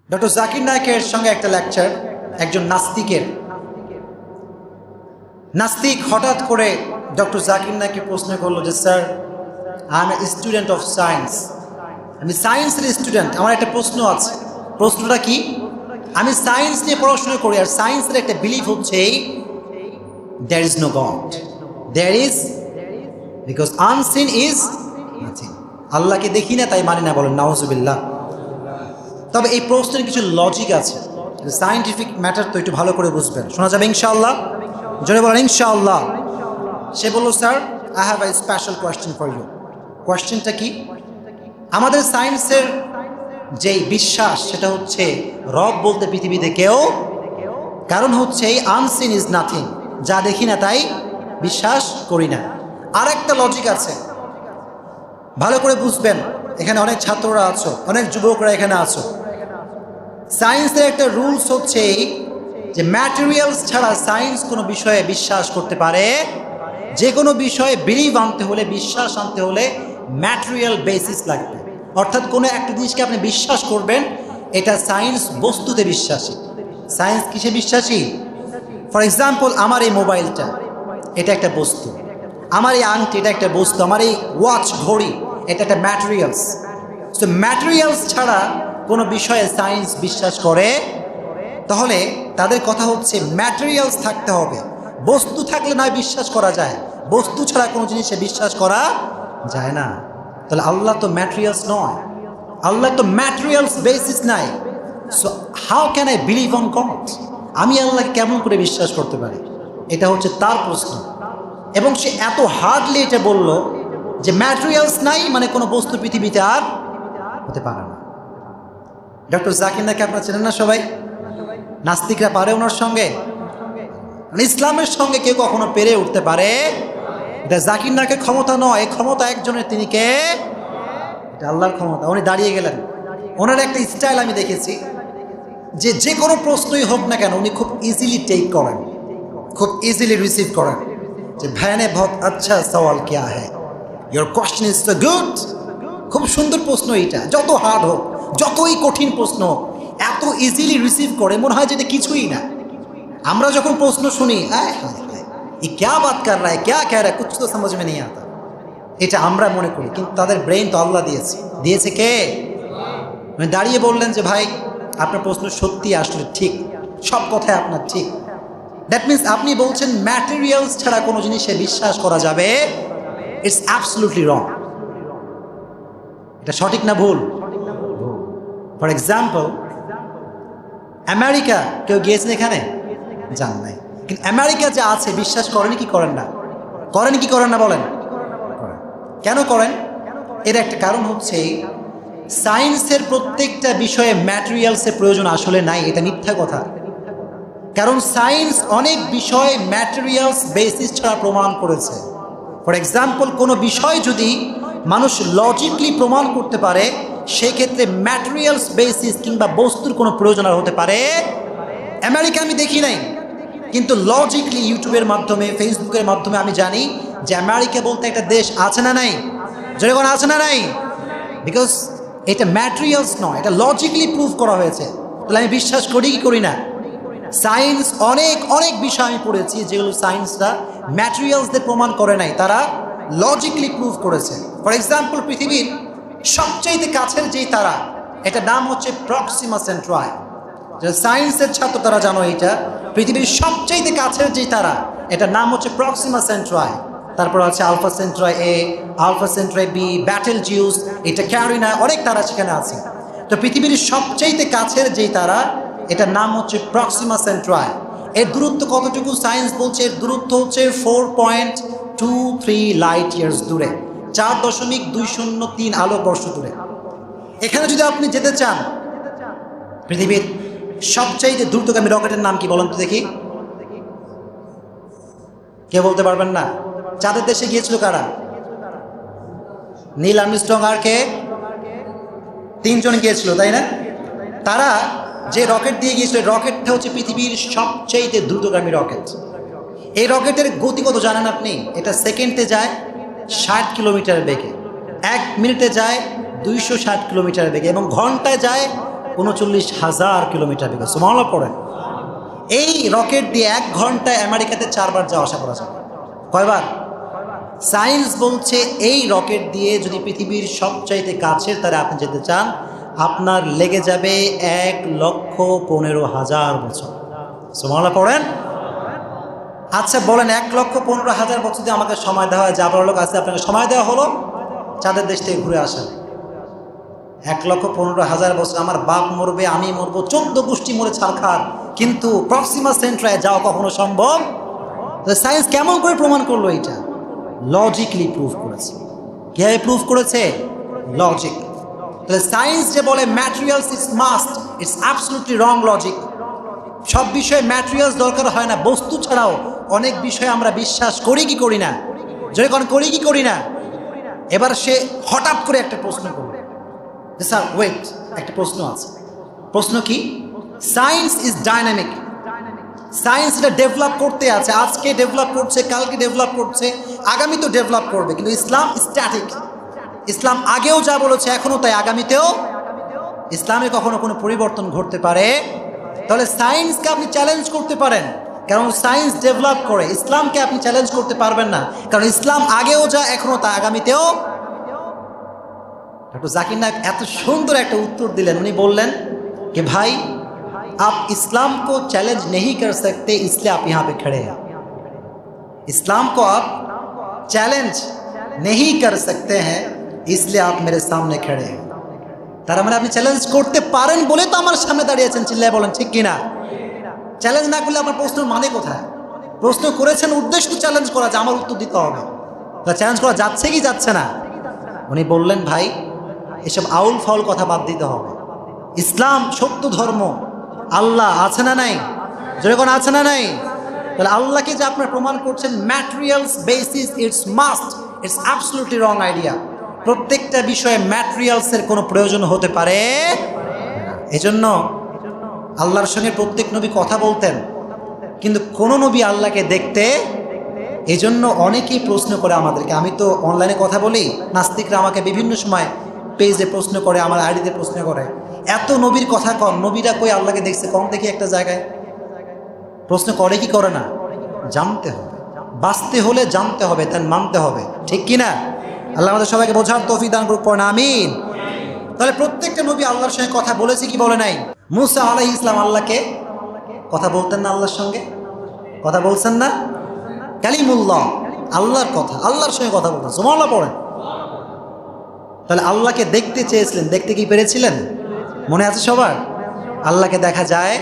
Doctor Zakir নায়েকের সঙ্গে একটা lecture একজন নাস্তিক হঠাৎ করে ডক্টর জাকির নায়েককে প্রশ্ন করলো যে sir I M a student of science, আমি সায়েন্সের স্টুডেন্ট, আমার একটা প্রশ্ন আছে। প্রশ্নটা কি? আমি সায়েন্স নিয়ে পড়াশোনা করি আর সায়েন্সের একটা বিলিফ হচ্ছে there is no god, there is because unseen is nothing. আল্লাহকে দেখি না তাই মানি না, বলেন নাউজুবিল্লাহ। তবে এই প্রশ্নের কিছু লজিক আছে, সায়েন্টিফিক ম্যাটার তো একটু ভালো করে বুঝবেন। শোনা যাবে ইনশাআল্লাহ? জোরে বলেন ইনশাআল্লাহ। সে বলল sir I have a special question for you. কোয়েশ্চেনটা কি? আমাদের সায়েন্সের যেই বিশ্বাস সেটা হচ্ছে রব বলতে পৃথিবীতে কেউ, কারণ হচ্ছে এই আনসিন ইজ নাথিং, যা দেখি না তাই বিশ্বাস করি না। আর একটা লজিক আছে, ভালো করে বুঝবেন। এখানে অনেক ছাত্ররা আছো, অনেক যুবকরা এখানে আছো। সায়েন্সের একটা রুলস হচ্ছে যে ম্যাটেরিয়ালস ছাড়া সায়েন্স কোনো বিষয়ে বিশ্বাস করতে পারে। যে কোনো বিষয়ে বিলিভ আনতে হলে, বিশ্বাস আনতে হলে ম্যাটেরিয়াল বেসিস লাগবে। অর্থাৎ কোনো একটা জিনিসকে আপনি বিশ্বাস করবেন, এটা সায়েন্স বস্তুতে বিশ্বাসী। সায়েন্স কিসে বিশ্বাসী? ফর এক্সাম্পল, আমার এই মোবাইলটা এটা একটা বস্তু, আমার এই আংটি এটা একটা বস্তু, আমার এই ওয়াচ ঘড়ি এটা একটা ম্যাটেরিয়ালস। সো ম্যাটেরিয়ালস ছাড়া কোনো বিষয়ে সায়েন্স বিশ্বাস করে, তাহলে তাদের কথা হচ্ছে ম্যাটেরিয়ালস থাকতে হবে। বস্তু থাকলে নয় বিশ্বাস করা যায়, বস্তু ছাড়া কোনো জিনিসে বিশ্বাস করা যায় না। তাহলে আল্লাহ তো ম্যাটেরিয়ালস নয়, আল্লাহ তো ম্যাটেরিয়ালস বেসিস নাই। So how can I believe on god? আমি আল্লাহকে কেমন করে বিশ্বাস করতে পারি? এটা হচ্ছে তার প্রশ্ন। এবং সে এত হার্ডলি এটা বলল যে ম্যাটেরিয়ালস নাই মানে কোনো বস্তু পৃথিবীতে আর হতে পারে না। ডক্টর জাকির নায়েক আপনারা চেনেন না সবাই? নাস্তিকরা পারে ওনার সঙ্গে? ইসলামের সঙ্গে কেউ কখনো পেরে উঠতে পারে? এটা জাকির নায়েকের ক্ষমতা নয়, এই ক্ষমতা একজনের। তিনি কে? এটা আল্লাহর ক্ষমতা। উনি দাঁড়িয়ে গেলেন। ওনার একটা স্টাইল আমি দেখেছি যে যে কোনো প্রশ্নই হোক না কেন উনি খুব ইজিলি টেক করেন, খুব ইজিলি রিসিভ করেন। যে ভ্যানে বহুত আচ্ছা সওয়াল কিয়া হ্যায়, your question is so good. খুব সুন্দর প্রশ্ন এইটা, যত হার্ড হোক, যতই কঠিন প্রশ্ন হোক, এত ইজিলি রিসিভ করে, মনে হয় যেটা কিছুই না। আমরা যখন প্রশ্ন শুনি, ये क्या बात कर रहा है, क्या कह रहा है, कुछ तो समझ में नहीं आता, এটা আমরা মনে করি। কিন্তু তাদের ব্রেন তো আল্লাহ দিয়েছে কে? মানে দাঁড়িয়ে বললেন যে ভাই আপনার প্রশ্ন সত্যি আসলে ঠিক, সব কথাই আপনার ঠিক। দ্যাট মিনস আপনি বলছেন ম্যাটেরিয়ালস ছাড়া কোনো জিনিসে বিশ্বাস করা যাবে, ইটস অ্যাবসলিউটলি রং। এটা সঠিক না ভুল? ফর এক্সাম্পল, আমেরিকা কেউ গিয়েছেন এখানে? জান নাই। কিন্তু আমেরিকা যে আছে বিশ্বাস করেন কি করেন না? করেন কি করেন না বলেন? কেন করেন? এর একটা কারণ হচ্ছে সায়েন্সের প্রত্যেকটা বিষয়ে ম্যাটেরিয়ালসের প্রয়োজন আসলে নাই, এটা মিথ্যা কথা। কারণ সায়েন্স অনেক বিষয় ম্যাটেরিয়ালস বেসিস ছাড়া প্রমাণ করেছে। ফর এক্সাম্পল, কোনো বিষয় যদি মানুষ লজিকলি প্রমাণ করতে পারে, সেক্ষেত্রে ম্যাটেরিয়ালস বেসিস কিংবা বস্তুর কোনো প্রয়োজন আর হতে পারে। আমেরিকা আমি দেখি নাই, কিন্তু লজিকলি ইউটিউবের মাধ্যমে, ফেসবুকের মাধ্যমে আমি জানি যে আমেরিকা বলতে একটা দেশ আছে না নাই? যেরকম আছে না নাই? বিকজ এটা ম্যাটেরিয়ালস নয়, এটা লজিকলি প্রুভ করা হয়েছে। তাহলে আমি বিশ্বাস করি কি করি না? সায়েন্স অনেক অনেক বিষয় আমি পড়েছি যেগুলো সায়েন্সরা ম্যাটেরিয়ালসদের প্রমাণ করে নাই, তারা লজিকলি প্রুভ করেছে। ফর এক্সাম্পল, পৃথিবীর সবচাইতে কাছের যেই তারা, এটা নাম হচ্ছে প্রক্সিমা সেন্ট্রাই। সায়েন্সের ছাত্র তারা জানো এটা, পৃথিবীর সবচাইতে কাছের যেই তারা, এটা নাম হচ্ছে প্রক্সিমা সেন্ট্রাই। তারপর আছে Alpha Centauri A, Alpha Centauri B, Betelgeuse, এটা ক্যারিনা, অনেক তারা সেখানে আছে। তো পৃথিবীর সবচাইতে কাছের যেই তারা, এটার নাম হচ্ছে প্রক্সিমা সেন্ট্রাই। এর দূরত্ব কতটুকু? সায়েন্স বলছে এর দূরত্ব হচ্ছে 4.23 লাইট ইয়ার্স দূরে, 4.203 আলোকবর্ষ দূরে। এখানে যদি আপনি যেতে চান, পৃথিবীর সবচাইতে দ্রুতগামী রকেটের নাম কি বলেন তো দেখি? কে বলতে পারবেন না? চাঁদের দেশে গিয়েছিল কারা? নীল আর্মস্ট্রং আর কে? 3 জন গিয়েছিল, তাই না? তারা যে রকেট দিয়ে গিয়েছিল, রকেটটা হচ্ছে পৃথিবীর সবচাইতে দ্রুতগামী রকেট। এই রকেটের গতি কত জানেন আপনি? এটা সেকেন্ডে যায় 60 কিলোমিটার বেগে, 1 মিনিটে যায় 260 কিলোমিটার বেগে, এবং ঘন্টায় যায় 39,000 কিলোমিটার বেগে। সুবহানাল্লাহ পড়েন। এই রকেট দিয়ে 1 ঘন্টায় আমেরিকাতে 4 বার যাওয়া আসা করা যাবে। কয়বার? সায়েন্স বলছে এই রকেট দিয়ে যদি পৃথিবীর সবচাইতে কাছের তারে আপনি যেতে চান, আপনার লেগে যাবে 1,15,000 বছর। সুবহানাল্লাহ পড়েন। আচ্ছা বলেন, 1,15,000 বছর দিয়ে আমাকে সময় দেওয়া হয়, যা বড় লোক আছে আপনাকে সময় দেওয়া হলো চাঁদের দেশ থেকে ঘুরে আসেন। 1,15,000 বছর আমার বাপ মরবে, আমি মরবো, 14 গোষ্ঠী মরে ছারখার, কিন্তু প্রক্সিমা সেন্ট্রায় যাওয়া কখনো সম্ভব? সায়েন্স কেমন করে প্রমাণ করলো? এটা লজিক্যালি প্রুভ করেছে। কিভাবে প্রুভ করেছে? লজিক। তাহলে সায়েন্স যে বলে materials is must, it's absolutely wrong logic. সব বিষয়ে ম্যাটেরিয়ালস দরকার হয় না, বস্তু ছাড়াও অনেক বিষয়ে আমরা বিশ্বাস করি কি করি না? যখন করি কি করি না? এবার সে হঠাৎ করে একটা প্রশ্ন করবে, স্যার ওয়েট, একটা প্রশ্ন আছে। প্রশ্ন কি? Science is dynamic. সায়েন্স এটা ডেভেলপ করতে আছে, আজকে ডেভেলপ করছে, কালকে ডেভেলপ করছে, আগামী তো ডেভেলপ করবে, কিন্তু ইসলাম স্ট্যাটিক। ইসলাম আগেও যা বলেছে এখনও তাই, আগামীতেও ইসলামে কখনো কোনো পরিবর্তন ঘটতে পারে। তাহলে সায়েন্সকে আপনি চ্যালেঞ্জ করতে পারেন, কারণ সায়েন্স ডেভেলপ করে। ইসলামকে আপনি চ্যালেঞ্জ করতে পারবেন না, কারণ ইসলাম আগেও যা এখনও তা, আগামীতেও। ডক্টর জাকির নায়েক এত সুন্দর একটা উত্তর দিলেন। উনি বললেন कि भाई आप इस्लाम को चैलेंज नहीं कर सकते, इसलिए आप यहाँ पे खड़े हैं। इस्लाम को आप चैलेंज नहीं कर सकते हैं, इसलिए आप मेरे सामने खड़े हैं। তার মানে আপনি চ্যালেঞ্জ করতে পারেন বলে তো আমার সামনে দাঁড়িয়েছেন। চিল্লায় বলেন ঠিক কিনা? চ্যালেঞ্জ না করলে আপনার প্রশ্নের মানে কোথায়? প্রশ্ন করেছেন উদ্দেশ্য তো চ্যালেঞ্জ করা, যে আমার উত্তর দিতে হবে। তা চ্যালেঞ্জ করা যাচ্ছে কি যাচ্ছে না? উনি বললেন ভাই এসব আউল ফাউল কথা বাদ দিতে হবে। ইসলাম সত্য ধর্ম, আল্লাহ আছে না নাই? যেরকম আছে না নাই? তাহলে আল্লাহকে যে আপনার প্রমাণ করছেন materials basis, it's must, it's absolutely wrong idea. প্রত্যেকটা বিষয়ে ম্যাটেরিয়ালসের কোনো প্রয়োজন হতে পারে। এজন্য আল্লাহর সঙ্গে প্রত্যেক নবী কথা বলতেন, কিন্তু কোন নবী আল্লাহকে দেখতে। এজন্য অনেকেই প্রশ্ন করে আমাদেরকে, আমি তো অনলাইনে কথা বলি, নাস্তিকরা আমাকে বিভিন্ন সময় পেজে প্রশ্ন করে, আমার আইডিতে প্রশ্ন করে, এত নবীর কথা কন, নবীরা কই আল্লাহকে দেখছে কম দেখি একটা জায়গায়। প্রশ্ন করে কি করে না? জানতে হবে, বাঁচতে হলে জানতে হবে, তাই মানতে হবে, ঠিক কিনা? আল্লাহ আমাদের সবাইকে বোঝার তৌফিক দান করুক, পড়েন আমিন। তাহলে প্রত্যেকটা নবী আল্লাহর সঙ্গে কথা বলেছে কি বলে নাই? মুসা আলাইহিস সালাম আল্লাহকে কথা বলতেন না? আল্লাহর সঙ্গে কথা বলছেন না? কালিমুল্লাহ, আল্লাহর কথা, আল্লাহর সঙ্গে কথা বলতেন। সুবহানাল্লাহ পড়েন। তাহলে আল্লাহকে দেখতে চেয়েছিলেন, দেখতে কি পেরেছিলেন? মনে আছে সবার? আল্লাহকে দেখা যায়